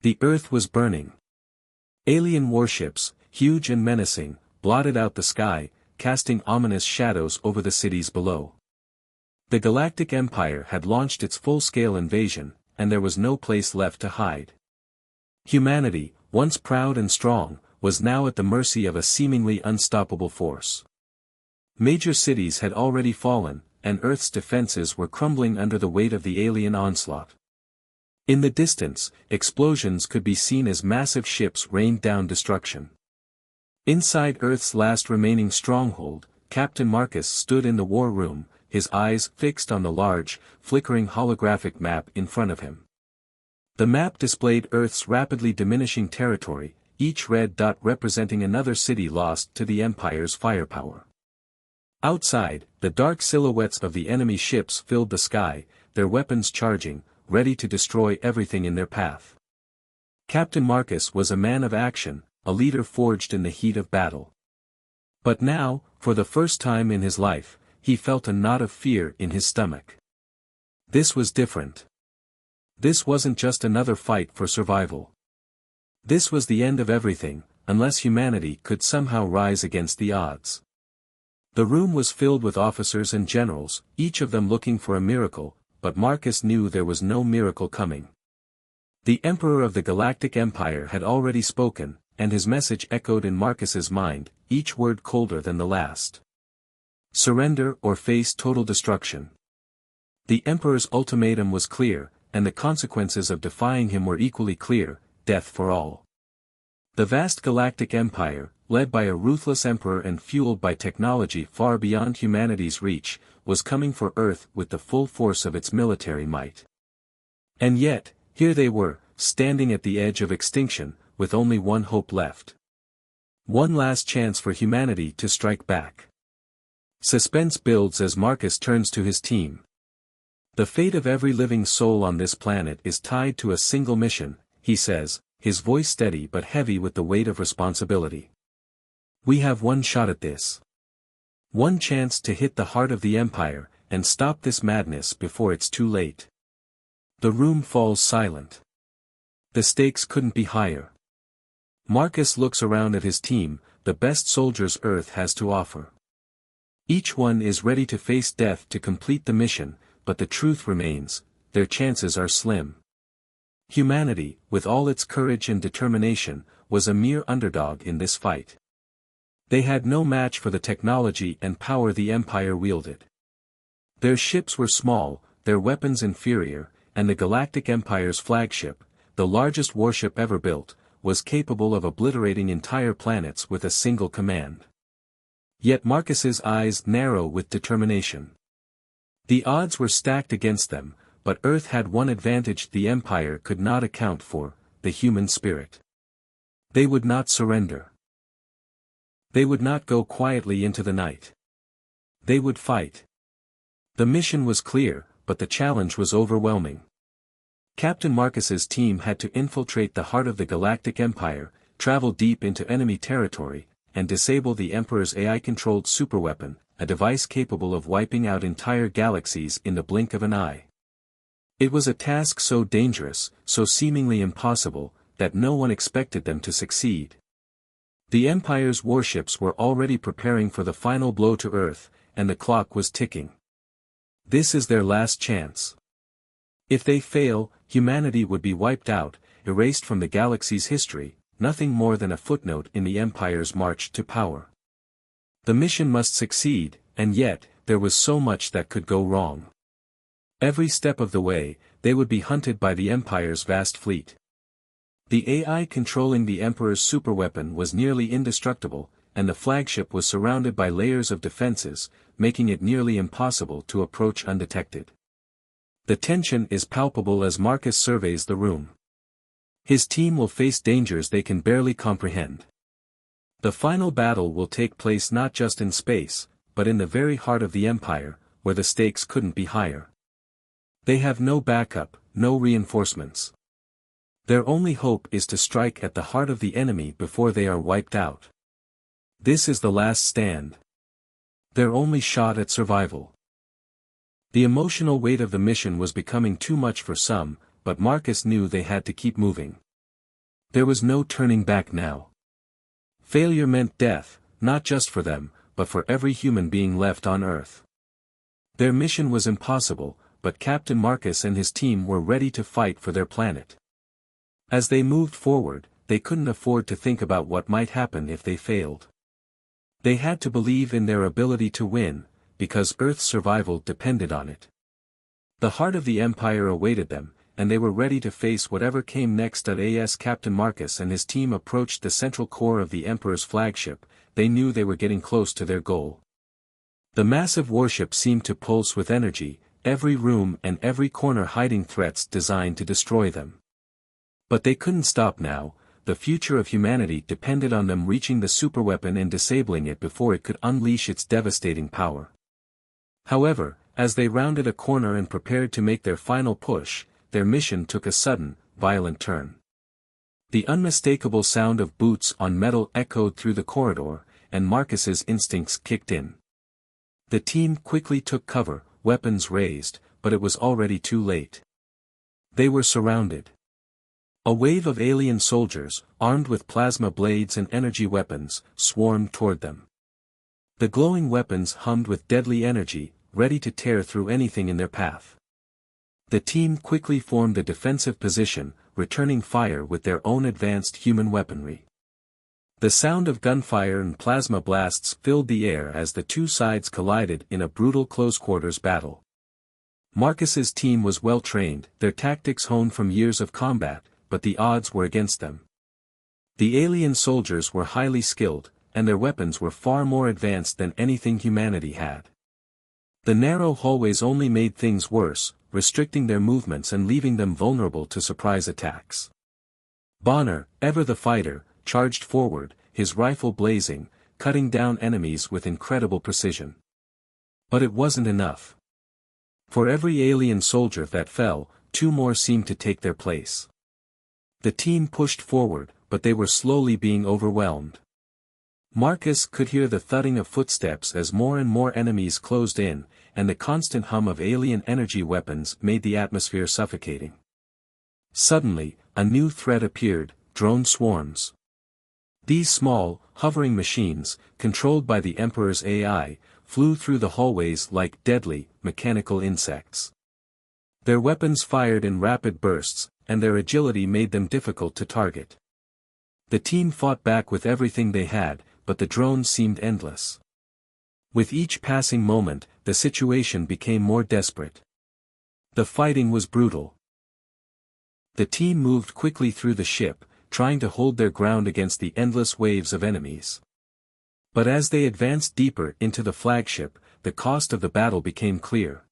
The Earth was burning. Alien warships, huge and menacing, blotted out the sky, casting ominous shadows over the cities below. The Galactic Empire had launched its full-scale invasion, and there was no place left to hide. Humanity, once proud and strong, was now at the mercy of a seemingly unstoppable force. Major cities had already fallen, and Earth's defenses were crumbling under the weight of the alien onslaught. In the distance, explosions could be seen as massive ships rained down destruction. Inside Earth's last remaining stronghold, Captain Marcus stood in the war room, his eyes fixed on the large, flickering holographic map in front of him. The map displayed Earth's rapidly diminishing territory, each red dot representing another city lost to the Empire's firepower. Outside, the dark silhouettes of the enemy ships filled the sky, their weapons charging, ready to destroy everything in their path. Captain Marcus was a man of action, a leader forged in the heat of battle. But now, for the first time in his life, he felt a knot of fear in his stomach. This was different. This wasn't just another fight for survival. This was the end of everything, unless humanity could somehow rise against the odds. The room was filled with officers and generals, each of them looking for a miracle, but Marcus knew there was no miracle coming. The Emperor of the Galactic Empire had already spoken, and his message echoed in Marcus's mind, each word colder than the last. Surrender or face total destruction. The Emperor's ultimatum was clear, and the consequences of defying him were equally clear, death for all. The vast Galactic Empire, led by a ruthless emperor and fueled by technology far beyond humanity's reach, was coming for Earth with the full force of its military might. And yet, here they were, standing at the edge of extinction, with only one hope left. One last chance for humanity to strike back. Suspense builds as Marcus turns to his team. The fate of every living soul on this planet is tied to a single mission, he says, his voice steady but heavy with the weight of responsibility. We have one shot at this. One chance to hit the heart of the Empire, and stop this madness before it's too late. The room falls silent. The stakes couldn't be higher. Marcus looks around at his team, the best soldiers Earth has to offer. Each one is ready to face death to complete the mission, but the truth remains, their chances are slim. Humanity, with all its courage and determination, was a mere underdog in this fight. They had no match for the technology and power the Empire wielded. Their ships were small, their weapons inferior, and the Galactic Empire's flagship, the largest warship ever built, was capable of obliterating entire planets with a single command. Yet Marcus's eyes narrow with determination. The odds were stacked against them, but Earth had one advantage the Empire could not account for, the human spirit. They would not surrender. They would not go quietly into the night. They would fight. The mission was clear, but the challenge was overwhelming. Captain Marcus's team had to infiltrate the heart of the Galactic Empire, travel deep into enemy territory, and disable the Emperor's AI-controlled superweapon, a device capable of wiping out entire galaxies in the blink of an eye. It was a task so dangerous, so seemingly impossible, that no one expected them to succeed. The Empire's warships were already preparing for the final blow to Earth, and the clock was ticking. This is their last chance. If they fail, humanity would be wiped out, erased from the galaxy's history, nothing more than a footnote in the Empire's march to power. The mission must succeed, and yet, there was so much that could go wrong. Every step of the way, they would be hunted by the Empire's vast fleet. The AI controlling the Emperor's superweapon was nearly indestructible, and the flagship was surrounded by layers of defenses, making it nearly impossible to approach undetected. The tension is palpable as Marcus surveys the room. His team will face dangers they can barely comprehend. The final battle will take place not just in space, but in the very heart of the Empire, where the stakes couldn't be higher. They have no backup, no reinforcements. Their only hope is to strike at the heart of the enemy before they are wiped out. This is the last stand. Their only shot at survival. The emotional weight of the mission was becoming too much for some, but Marcus knew they had to keep moving. There was no turning back now. Failure meant death, not just for them, but for every human being left on Earth. Their mission was impossible, but Captain Marcus and his team were ready to fight for their planet. As they moved forward, they couldn't afford to think about what might happen if they failed. They had to believe in their ability to win, because Earth's survival depended on it. The heart of the Empire awaited them, and they were ready to face whatever came next. As Captain Marcus and his team approached the central core of the Emperor's flagship, they knew they were getting close to their goal. The massive warship seemed to pulse with energy, every room and every corner hiding threats designed to destroy them. But they couldn't stop now. The future of humanity depended on them reaching the superweapon and disabling it before it could unleash its devastating power. However, as they rounded a corner and prepared to make their final push, their mission took a sudden, violent turn. The unmistakable sound of boots on metal echoed through the corridor, and Marcus's instincts kicked in. The team quickly took cover, weapons raised, but it was already too late. They were surrounded. A wave of alien soldiers, armed with plasma blades and energy weapons, swarmed toward them. The glowing weapons hummed with deadly energy, ready to tear through anything in their path. The team quickly formed a defensive position, returning fire with their own advanced human weaponry. The sound of gunfire and plasma blasts filled the air as the two sides collided in a brutal close-quarters battle. Marcus's team was well-trained, their tactics honed from years of combat, but the odds were against them. The alien soldiers were highly skilled, and their weapons were far more advanced than anything humanity had. The narrow hallways only made things worse, restricting their movements and leaving them vulnerable to surprise attacks. Bonner, ever the fighter, charged forward, his rifle blazing, cutting down enemies with incredible precision. But it wasn't enough. For every alien soldier that fell, two more seemed to take their place. The team pushed forward, but they were slowly being overwhelmed. Marcus could hear the thudding of footsteps as more and more enemies closed in, and the constant hum of alien energy weapons made the atmosphere suffocating. Suddenly, a new threat appeared: drone swarms. These small, hovering machines, controlled by the Emperor's AI, flew through the hallways like deadly, mechanical insects. Their weapons fired in rapid bursts, and their agility made them difficult to target. The team fought back with everything they had, but the drones seemed endless. With each passing moment, the situation became more desperate. The fighting was brutal. The team moved quickly through the ship, trying to hold their ground against the endless waves of enemies. But as they advanced deeper into the flagship, the cost of the battle became clear.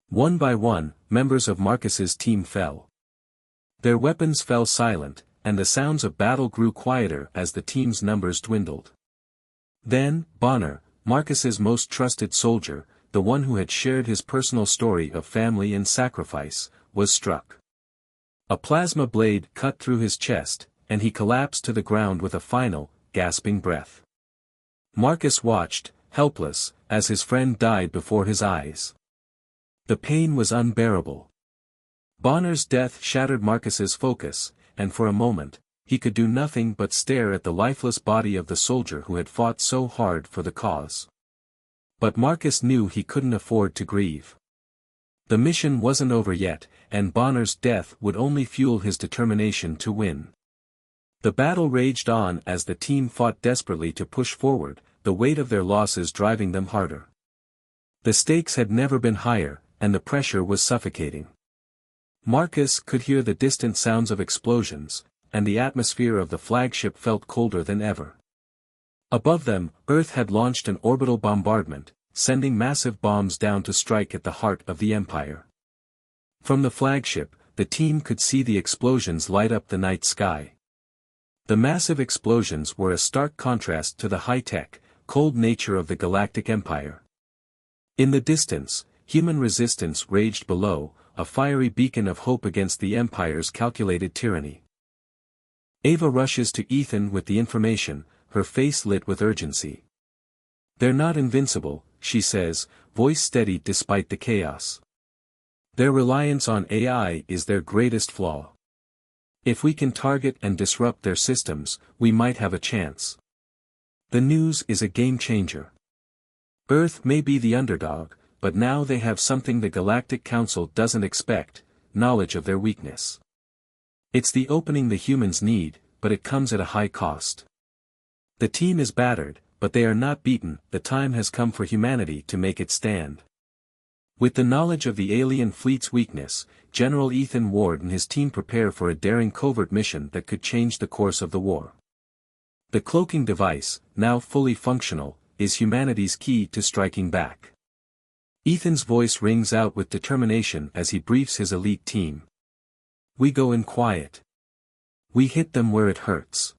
One by one, members of Marcus's team fell. Their weapons fell silent, and the sounds of battle grew quieter as the team's numbers dwindled. Then, Bonner, Marcus's most trusted soldier, the one who had shared his personal story of family and sacrifice, was struck. A plasma blade cut through his chest, and he collapsed to the ground with a final, gasping breath. Marcus watched, helpless, as his friend died before his eyes. The pain was unbearable. Bonner's death shattered Marcus's focus, and for a moment, he could do nothing but stare at the lifeless body of the soldier who had fought so hard for the cause. But Marcus knew he couldn't afford to grieve. The mission wasn't over yet, and Bonner's death would only fuel his determination to win. The battle raged on as the team fought desperately to push forward, the weight of their losses driving them harder. The stakes had never been higher, and the pressure was suffocating. Marcus could hear the distant sounds of explosions, and the atmosphere of the flagship felt colder than ever. Above them, Earth had launched an orbital bombardment, sending massive bombs down to strike at the heart of the Empire. From the flagship, the team could see the explosions light up the night sky. The massive explosions were a stark contrast to the high-tech, cold nature of the Galactic Empire. In the distance, human resistance raged below, a fiery beacon of hope against the Empire's calculated tyranny. Ava rushes to Ethan with the information, her face lit with urgency. "They're not invincible," she says, voice steady despite the chaos. "Their reliance on AI is their greatest flaw." If we can target and disrupt their systems, we might have a chance. The news is a game changer. Earth may be the underdog, but now they have something the Galactic Council doesn't expect: knowledge of their weakness. It's the opening the humans need, but it comes at a high cost. The team is battered, but they are not beaten. The time has come for humanity to make it stand. With the knowledge of the alien fleet's weakness, General Ethan Ward and his team prepare for a daring covert mission that could change the course of the war. The cloaking device, now fully functional, is humanity's key to striking back. Ethan's voice rings out with determination as he briefs his elite team. We go in quiet. We hit them where it hurts.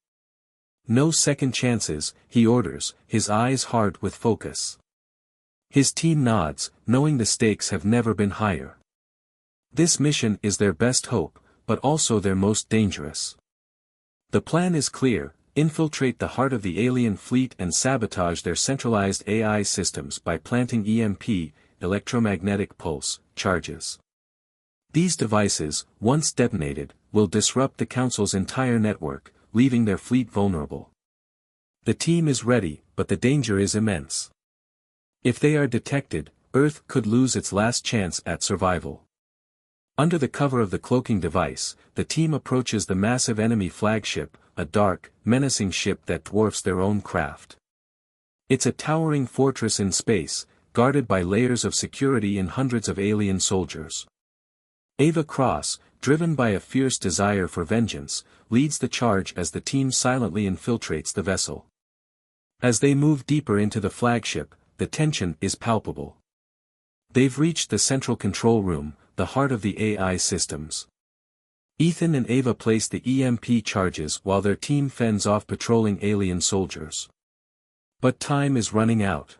No second chances, he orders, his eyes hard with focus. His team nods, knowing the stakes have never been higher. This mission is their best hope, but also their most dangerous. The plan is clear: infiltrate the heart of the alien fleet and sabotage their centralized AI systems by planting EMP, electromagnetic pulse, charges. These devices, once detonated, will disrupt the Council's entire network, leaving their fleet vulnerable. The team is ready, but the danger is immense. If they are detected, Earth could lose its last chance at survival. Under the cover of the cloaking device, the team approaches the massive enemy flagship, a dark, menacing ship that dwarfs their own craft. It's a towering fortress in space, guarded by layers of security and hundreds of alien soldiers. Ava Cross, driven by a fierce desire for vengeance, leads the charge as the team silently infiltrates the vessel. As they move deeper into the flagship, the tension is palpable. They've reached the central control room, the heart of the AI systems. Ethan and Ava place the EMP charges while their team fends off patrolling alien soldiers. But time is running out.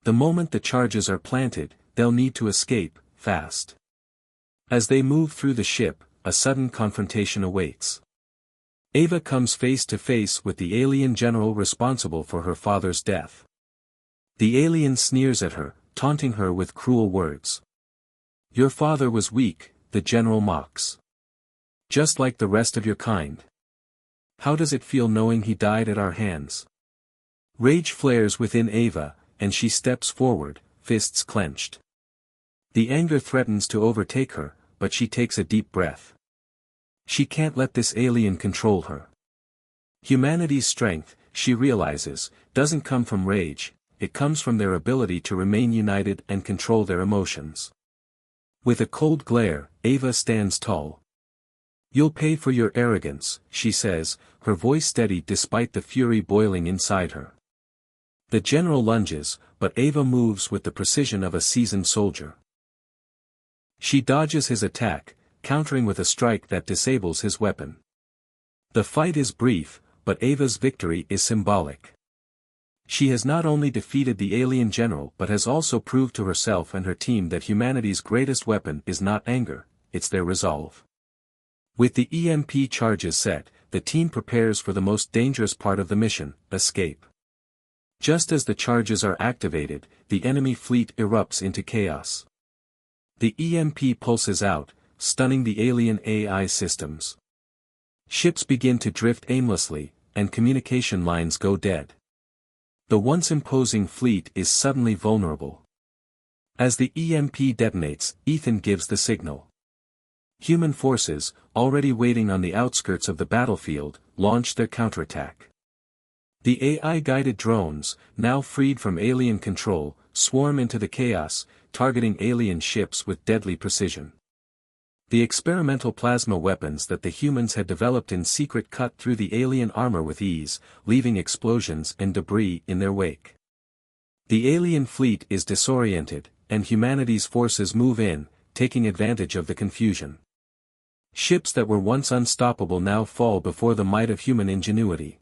The moment the charges are planted, they'll need to escape, fast. As they move through the ship, a sudden confrontation awaits. Ava comes face to face with the alien general responsible for her father's death. The alien sneers at her, taunting her with cruel words. Your father was weak, the general mocks. Just like the rest of your kind. How does it feel knowing he died at our hands? Rage flares within Ava, and she steps forward, fists clenched. The anger threatens to overtake her, but she takes a deep breath. She can't let this alien control her. Humanity's strength, she realizes, doesn't come from rage, it comes from their ability to remain united and control their emotions. With a cold glare, Ava stands tall. You'll pay for your arrogance, she says, her voice steady despite the fury boiling inside her. The general lunges, but Ava moves with the precision of a seasoned soldier. She dodges his attack, countering with a strike that disables his weapon. The fight is brief, but Ava's victory is symbolic. She has not only defeated the alien general but has also proved to herself and her team that humanity's greatest weapon is not anger, it's their resolve. With the EMP charges set, the team prepares for the most dangerous part of the mission: escape. Just as the charges are activated, the enemy fleet erupts into chaos. The EMP pulses out, stunning the alien AI systems. Ships begin to drift aimlessly, and communication lines go dead. The once imposing fleet is suddenly vulnerable. As the EMP detonates, Ethan gives the signal. Human forces, already waiting on the outskirts of the battlefield, launch their counterattack. The AI-guided drones, now freed from alien control, swarm into the chaos, targeting alien ships with deadly precision. The experimental plasma weapons that the humans had developed in secret cut through the alien armor with ease, leaving explosions and debris in their wake. The alien fleet is disoriented, and humanity's forces move in, taking advantage of the confusion. Ships that were once unstoppable now fall before the might of human ingenuity.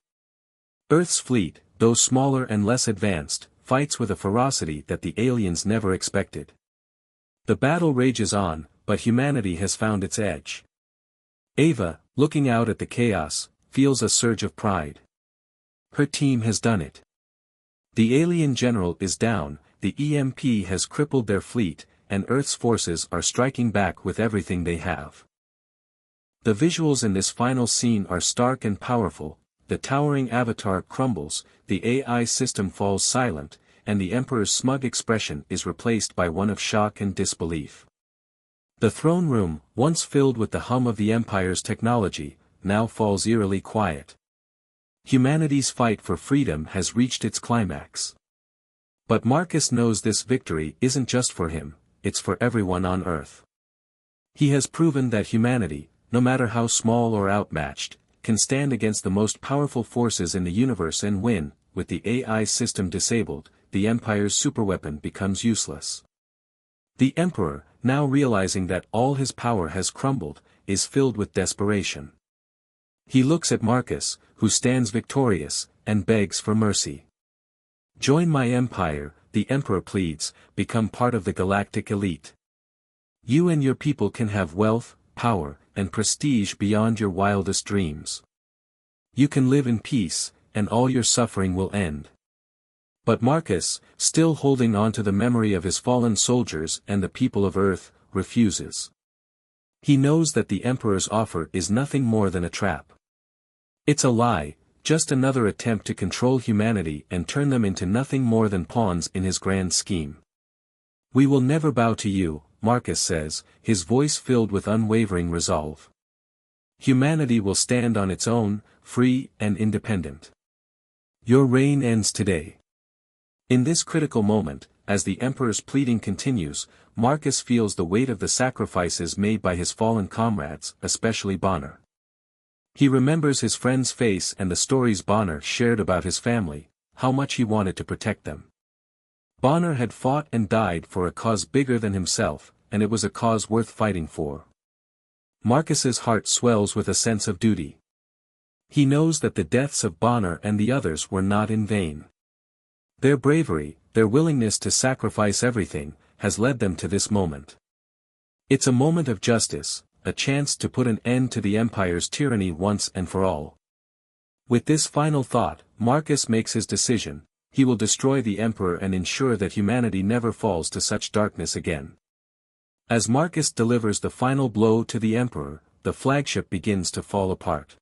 Earth's fleet, though smaller and less advanced, fights with a ferocity that the aliens never expected. The battle rages on, but humanity has found its edge. Ava, looking out at the chaos, feels a surge of pride. Her team has done it. The alien general is down, the EMP has crippled their fleet, and Earth's forces are striking back with everything they have. The visuals in this final scene are stark and powerful. The towering avatar crumbles, the AI system falls silent, and the Emperor's smug expression is replaced by one of shock and disbelief. The throne room, once filled with the hum of the Empire's technology, now falls eerily quiet. Humanity's fight for freedom has reached its climax. But Marcus knows this victory isn't just for him, it's for everyone on Earth. He has proven that humanity, no matter how small or outmatched, can stand against the most powerful forces in the universe and win. With the AI system disabled, the Empire's superweapon becomes useless. The Emperor, now realizing that all his power has crumbled, is filled with desperation. He looks at Marcus, who stands victorious, and begs for mercy. "Join my empire," the Emperor pleads, "become part of the galactic elite. You and your people can have wealth, power, and prestige beyond your wildest dreams. You can live in peace, and all your suffering will end." But Marcus, still holding on to the memory of his fallen soldiers and the people of Earth, refuses. He knows that the Emperor's offer is nothing more than a trap. It's a lie, just another attempt to control humanity and turn them into nothing more than pawns in his grand scheme. "We will never bow to you," Marcus says, his voice filled with unwavering resolve. "Humanity will stand on its own, free and independent. Your reign ends today." In this critical moment, as the Emperor's pleading continues, Marcus feels the weight of the sacrifices made by his fallen comrades, especially Bonner. He remembers his friend's face and the stories Bonner shared about his family, how much he wanted to protect them. Bonner had fought and died for a cause bigger than himself, and it was a cause worth fighting for. Marcus's heart swells with a sense of duty. He knows that the deaths of Bonner and the others were not in vain. Their bravery, their willingness to sacrifice everything, has led them to this moment. It's a moment of justice, a chance to put an end to the Empire's tyranny once and for all. With this final thought, Marcus makes his decision. He will destroy the Emperor and ensure that humanity never falls to such darkness again. As Marcus delivers the final blow to the Emperor, the flagship begins to fall apart.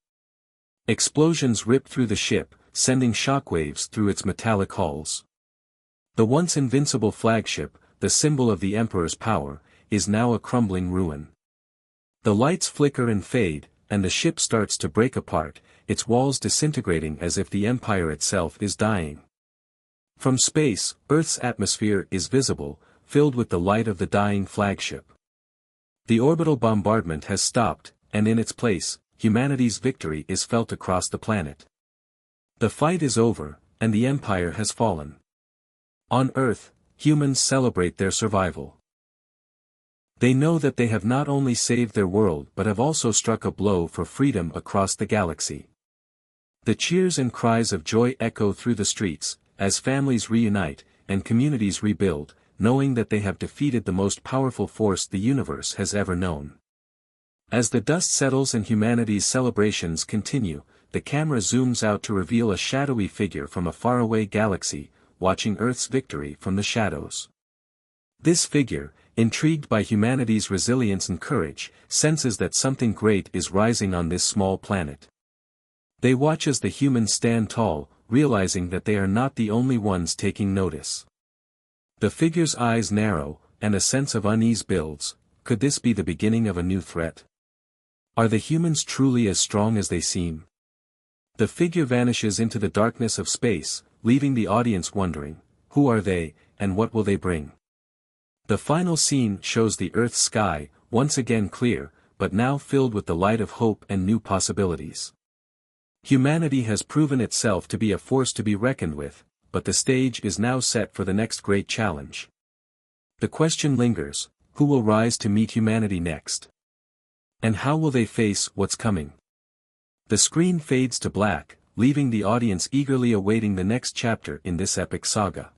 Explosions rip through the ship, sending shockwaves through its metallic hulls. The once invincible flagship, the symbol of the Emperor's power, is now a crumbling ruin. The lights flicker and fade, and the ship starts to break apart, its walls disintegrating as if the Empire itself is dying. From space, Earth's atmosphere is visible, filled with the light of the dying flagship. The orbital bombardment has stopped, and in its place, humanity's victory is felt across the planet. The fight is over, and the Empire has fallen. On Earth, humans celebrate their survival. They know that they have not only saved their world but have also struck a blow for freedom across the galaxy. The cheers and cries of joy echo through the streets, as families reunite, and communities rebuild, knowing that they have defeated the most powerful force the universe has ever known. As the dust settles and humanity's celebrations continue, the camera zooms out to reveal a shadowy figure from a faraway galaxy, watching Earth's victory from the shadows. This figure, intrigued by humanity's resilience and courage, senses that something great is rising on this small planet. They watch as the humans stand tall, realizing that they are not the only ones taking notice. The figure's eyes narrow, and a sense of unease builds. Could this be the beginning of a new threat? Are the humans truly as strong as they seem? The figure vanishes into the darkness of space, leaving the audience wondering, who are they, and what will they bring? The final scene shows the Earth's sky, once again clear, but now filled with the light of hope and new possibilities. Humanity has proven itself to be a force to be reckoned with, but the stage is now set for the next great challenge. The question lingers, who will rise to meet humanity next? And how will they face what's coming? The screen fades to black, leaving the audience eagerly awaiting the next chapter in this epic saga.